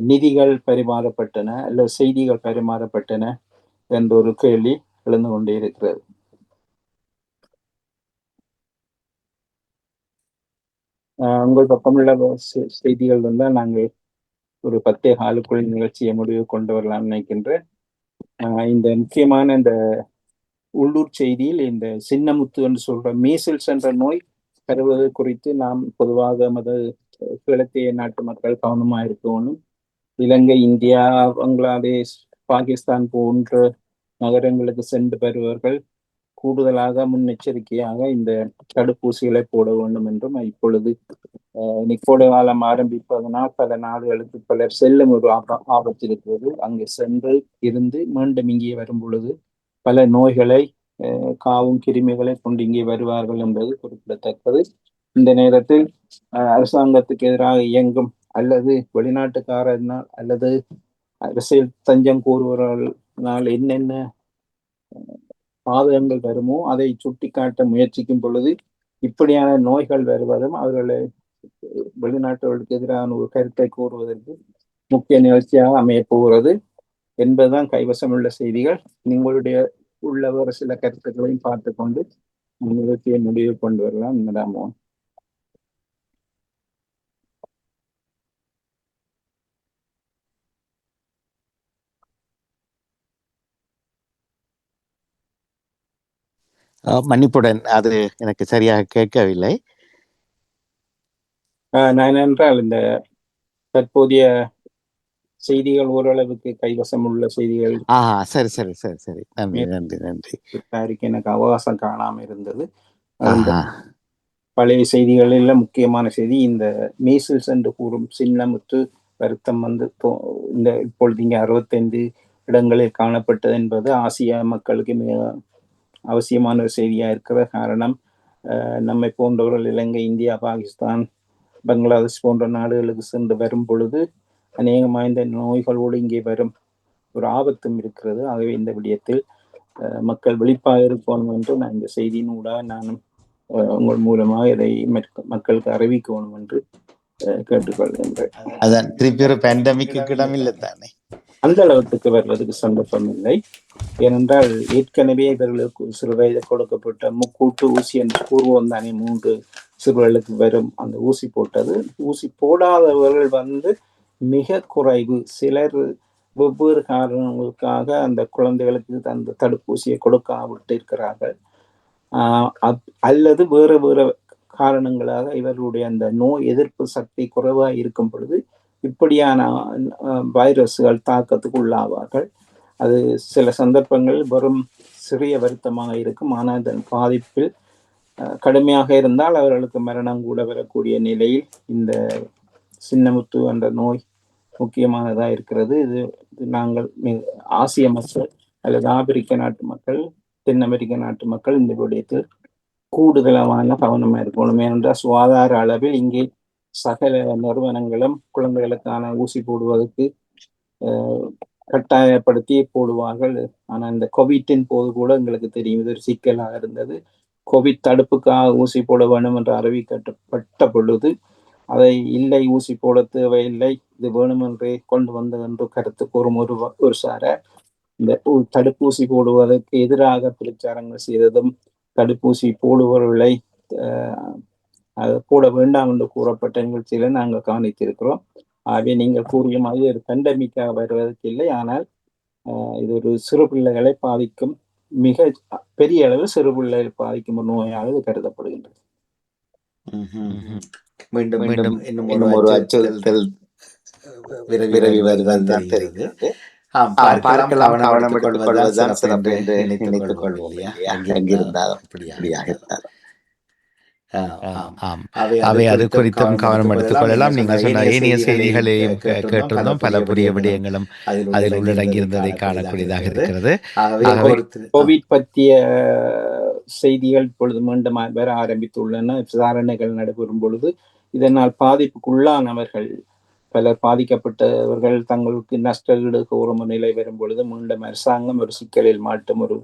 நிதிகள் பரிமாறப்பட்டன அல்லது செய்திகள் பரிமாறப்பட்டன என்ற ஒரு கேள்வி எழுந்து கொண்டே இருக்கிறது. உங்கள் பக்கமுள்ள செய்திகள் இருந்தால் நாங்கள் ஒரு 10 நிகழ்ச்சியை முடிவு கொண்டு வரலாம்னு நினைக்கின்றேன். இந்த முக்கியமான இந்த உள்ளூர் செய்தியில் இந்த சின்னமுத்து என்று சொல்ற மீசில்ஸ் என்ற நோய் பரவுவது குறித்து நாம் பொதுவாக கிழத்திய நாட்டு மக்கள் கவனமாக இருக்கணும். இலங்கை, இந்தியா, பங்களாதேஷ், பாகிஸ்தான் போன்ற நகரங்களுக்கு சென்று வருபவர்கள் கூடுதலாக முன்னெச்சரிக்கையாக இந்த தடுப்பூசிகளை போட வேண்டும் என்றும், இப்பொழுது கோடை காலம் ஆரம்பிப்பதனால் பல நாடுகளுக்கு பலர் செல்லும் ஒரு ஆபத்து இருக்கிறது. அங்கு சென்று இருந்து மீண்டும் இங்கே வரும் பொழுது பல நோய்களை காவும் கிருமிகளை கொண்டு இங்கே வருவார்கள் என்பது குறிப்பிடத்தக்கது. இந்த நேரத்தில் அரசாங்கத்துக்கு எதிராக இயங்கும் அல்லது வெளிநாட்டுக்காரனால் அல்லது அரசியல் தஞ்சம் கூறுவவர்களால் என்னென்ன பாதகங்கள் வருமோ அதை சுட்டிக்காட்ட முயற்சிக்கும் பொழுது இப்படியான நோய்கள் வருவதும் அவர்களை வெளிநாட்டவர்களுக்கு எதிரான ஒரு கருத்தை கூறுவதற்கு முக்கிய நிகழ்ச்சியாக அமைய போகிறது. என்பதுதான் கைவசம் உள்ள செய்திகள். உங்களுடைய உள்ள ஒரு சில கருத்துக்களையும் பார்த்து கொண்டு நிகழ்ச்சியை முடிவு கொண்டு வரலாம். மேடம் மன்னிப்புடன் அது எனக்கு சரியாக கேட்கவில்லை. நான் என்றால் இந்த தற்போதைய செய்திகள் ஓரளவுக்கு கைவசம் உள்ள செய்திகள். சரி சரி சரி சரி, நன்றி நன்றி நன்றி. எனக்கு அவகாசம் காணாம இருந்தது. பழைய செய்திகளில் முக்கியமான செய்தி இந்த மீசில்ஸ் என்று கூறும் சின்னமுற்று வருத்தம் இந்த இப்பொழுது இங்கே 65 இடங்களில் காணப்பட்டது என்பது ஆசிய மக்களுக்கு மிக அவசியமான ஒரு செய்தியா இருக்கிற காரணம், நம்மை போன்றவர்கள் இலங்கை, இந்தியா, பாகிஸ்தான், பங்களாதேஷ் போன்ற நாடுகளுக்கு சென்று வரும் பொழுது அநேகமாக இந்த நோய்களோடு இங்கே வரும் ஒரு ஆபத்தும் இருக்கிறது. ஆகவே இந்த விடயத்தில் மக்கள் விழிப்பாக இருக்கணும் என்று நான் இந்த செய்தியின் ஊடாக நானும் உங்கள் மூலமாக இதை மக்களுக்கு அறிவிக்கணும் என்று கேட்டுக்கொள்கின்றேன். அதான் திருப்பி ஒரு பேண்டமிக்கு இடம் இல்லை தானே, அந்த அளவுக்கு வருவதற்கு சந்தர்ப்பம் இல்லை. ஏனென்றால் ஏற்கனவே இவர்களுக்கு சிறு வயது கொடுக்கப்பட்ட முக்கூட்டு ஊசி என்று கூறுவோம் தானே, 3 சிறுவர்களுக்கு வரும் அந்த ஊசி போட்டது. ஊசி போடாதவர்கள் மிக குறைவு. சிலர் வெவ்வேறு காரணங்களுக்காக அந்த குழந்தைகளுக்கு அந்த தடுப்பூசியை கொடுக்காவிட்டு இருக்கிறார்கள். அல்லது வேறு வேறு காரணங்களாக இவர்களுடைய அந்த நோய் எதிர்ப்பு சக்தி குறைவாக இருக்கும் பொழுது இப்படியான வைரஸ்கள் தாக்கத்துக்கு உள்ளாவார்கள். அது சில சந்தர்ப்பங்களில் வெறும் சிறிய வருத்தமாக இருக்கும். ஆனால் அதன் பாதிப்பில் கடுமையாக இருந்தால் அவர்களுக்கு மரணம் கூட வரக்கூடிய நிலையில் இந்த சின்னமுத்து என்ற நோய் முக்கியமானதாக இருக்கிறது. இது நாங்கள் ஆசிய மக்கள் அல்லது ஆப்பிரிக்க நாட்டு மக்கள், தென் அமெரிக்க நாட்டு மக்கள் இந்த விடயத்தில் கூடுதலான கவனமாக இருக்கணும். ஏனென்றால் சுகாதார அளவில் இங்கே சகல நிறுவனங்களும் குழந்தைகளுக்கான ஊசி போடுவதற்கு கட்டாயப்படுத்தி போடுவார்கள். ஆனால் இந்த கோவிட்டின் போது கூட எங்களுக்கு தெரியும் இது ஒரு சிக்கலாக இருந்தது. கோவிட் தடுப்புக்காக ஊசி போட வேண்டும் என்று அறிவிக்கப்பட்ட பொழுது அதை இல்லை, ஊசி போட தேவையில்லை, இது வேணுமென்றே கொண்டு வந்தது என்று கருத்து கூறும் ஒரு சார இந்த தடுப்பூசி போடுவதற்கு எதிராக பிரச்சாரங்கள் செய்ததும், தடுப்பூசி போடுபவர்களை போட வேண்டாம் என்று கூறப்பட்ட நிகழ்ச்சியில நாங்கள் கவனித்திருக்கிறோம். ஆகவே நீங்கள் கூறிய மாதிரி ஒரு பேண்டமிக்காக வருவதற்கு இல்லை. ஆனால் இது ஒரு சிறு பிள்ளைகளை பாதிக்கும், மிக பெரிய அளவில் சிறு பிள்ளைகளை பாதிக்கும் ஒரு நோயாக இது கருதப்படுகின்றது. மீண்டும் மீண்டும் இன்னும் ஒரு அச்சுறுத்தல் விரைவி வருவதுதான் தெரிகிறது. பார்க்கலாம், கவனம் எடுத்துக் கொள்வதுதான் சிறப்பு என்று நினைத்துக் கொள்வோம். எங்கிருந்தாலும் இப்படியாக இருந்தாலும் அவை அது குறித்தும் கவனம் எடுத்துக் கொள்ளலாம். நீங்கள் சொன்ன ஏனைய செய்திகளையும் கேட்டிருந்தோம். பல புதிய விடயங்களும் அதில் உள்ளடங்கியிருந்ததை காணக்கூடியதாக இருக்கிறது. கோவிட் பற்றிய செய்திகள் இப்பொழுது மீண்டும் வர ஆரம்பித்துள்ளன. விசாரணைகள் நடைபெறும் பொழுது இதனால் பாதிப்புக்குள்ளானவர்கள் பலர், பாதிக்கப்பட்டவர்கள் தங்களுக்கு நஷ்ட ஈடு கோரும் நிலை வரும் பொழுது மீண்டும் அரசாங்கம் ஒரு சிக்கலில் மாட்டும் ஒரு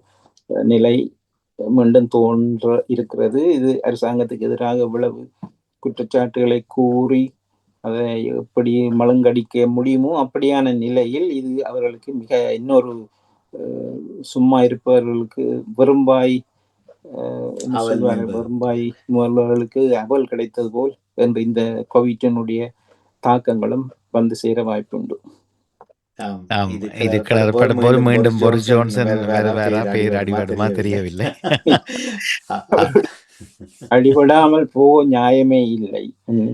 நிலை மீண்டும் தோன்ற இருக்கிறது. இது அரசாங்கத்துக்கு எதிராக இவ்வளவு குற்றச்சாட்டுகளை கூறி அதை எப்படி மழுங்கடிக்க முடியுமோ அப்படியான நிலையில் இது அவர்களுக்கு மிக இன்னொரு சும்மா இருப்பவர்களுக்கு வெறும்பாய் வெறும்பாய் முதல்வர்களுக்கு அவல் கிடைத்தது போல் என்று இந்த கோவிட்டினுடைய தாக்கங்களும் வந்து சேர வாய்ப்புண்டு. இது கிளறப்படும் போது மீண்டும் போரிஸ் ஜான்சன் வேற பேர் அடிபடுமா தெரியவில்லை. அடிபடாமல் போக நியாயமே இல்லை.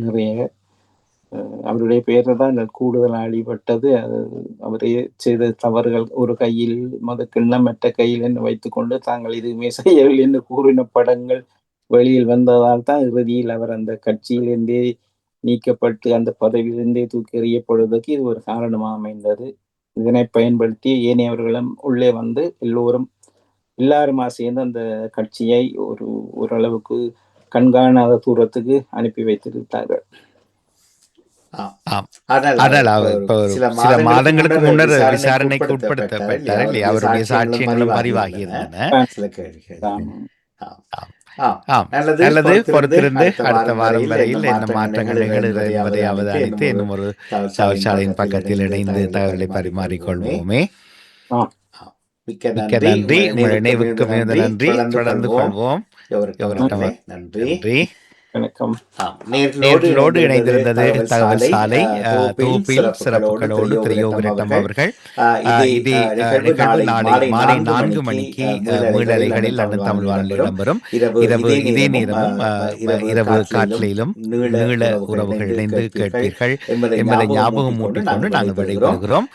நிறைய அவருடைய பெயரில் தான் கூடுதல் அடிபட்டது. அவரே செய்த தவறுகள், ஒரு கையில் கிண்ணம் மற்ற கையில் என்று வைத்துக்கொண்டு தாங்கள் இதுவுமே செய்யவில்லை என்று கூறின படங்கள் வெளியில் வந்ததால் தான் இறுதியில் அவர் அந்த கட்சியிலிருந்தே நீக்கப்பட்டு அந்த பதவியிலிருந்தே தூக்கி எறியப்படுவதற்கு இது ஒரு காரணமாக அமைந்தது. இதனை பயன்படுத்தி ஏனையவர்களும் உள்ளே வந்து எல்லாருமா சேர்ந்து அந்த கட்சியை ஓரளவுக்கு கண்காணாத தூரத்துக்கு அனுப்பி வைத்திருந்தார்கள். சில மாதங்களுக்கு முன்னர் விசாரணைக்கு உட்படுத்தப்பட்டார் இல்லையா? அவருடைய சாட்சியங்களும் பதிவாகி இருந்தன. நல்லது, பொறுத்திருந்து அடுத்த வாரம் வரையில் என்ன மாற்றங்கள் நிகழ்கிறது என்பதை அவதானித்து இன்னும் ஒரு தகவல் சாலையின் பக்கத்தில் இணைந்து தகவலை பரிமாறிக்கொள்வோமே. ஆ, மிக்க மிக்க நன்றி. நன்றி. உங்கள் உங்கள் நினைவுக்கு நினைவுக்கு மிகுந்த மிகுந்த நன்றி. தொடர்ந்து கொள்வோம். யோகரட்னம் அவர்களே. நன்றி. நன்றி. வணக்கம். நேர்களோடு இணைந்திருந்தது தகவல் சாலை தொகுப்பில் சிறப்புகளோடு சிறப்புகளோடு திரு யோகரட்னம் அவர்கள். இதே நிகழ்வு நிகழ்வு நாளை மாலை 4 மணிக்கு மணிக்கு மீளலைகளில் மீளலைகளில் லண்டன் தமிழ் வானொலியில் இடம்பெறும். இரவு இதே நேரமும் இரவு காற்றிலும் நீள உறவுகள் இணைந்து கேட்பீர்கள் என்பதை ஞாபகம் மூட்டிக் கொண்டு நாங்கள் விடைபெறுகிறோம்.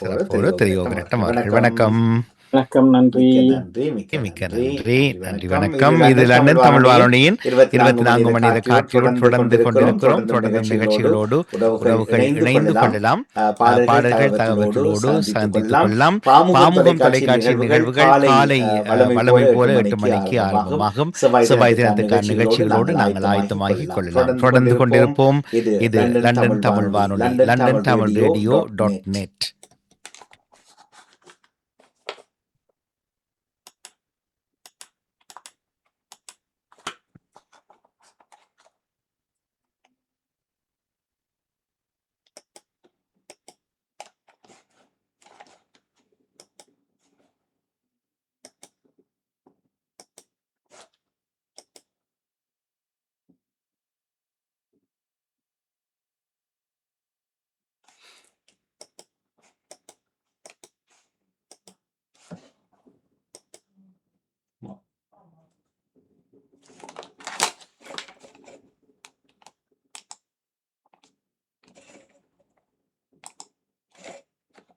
சிறப்போடு திரு யோகரட்னம் அவர்கள். வணக்கம். வணக்கம். நன்றி. மிக்க நன்றி. நன்றி. வணக்கம். இது லண்டன் தமிழ் வானொலியின் 24 மணி நேர காட்சியுடன் தொடர்ந்து கொண்டிருக்கிறோம். தொடர்ந்து நிகழ்ச்சிகளோடு உறவுகள் இணைந்து கொள்ளலாம். பாடல்கள் தகவல்களோடு சந்தித்துக் கொள்ளலாம். பாமுகம் தொலைக்காட்சி நிகழ்வுகள் காலை வளமை போல 8 மணிக்கு ஆரம்பமாகும். செவ்வாய் தினத்துக்கான நிகழ்ச்சிகளோடு நாங்கள் ஆயத்தமாகிக் கொள்ளலாம். தொடர்ந்து கொண்டிருப்போம். இது லண்டன் தமிழ் வானொலி, londontamilradio.net.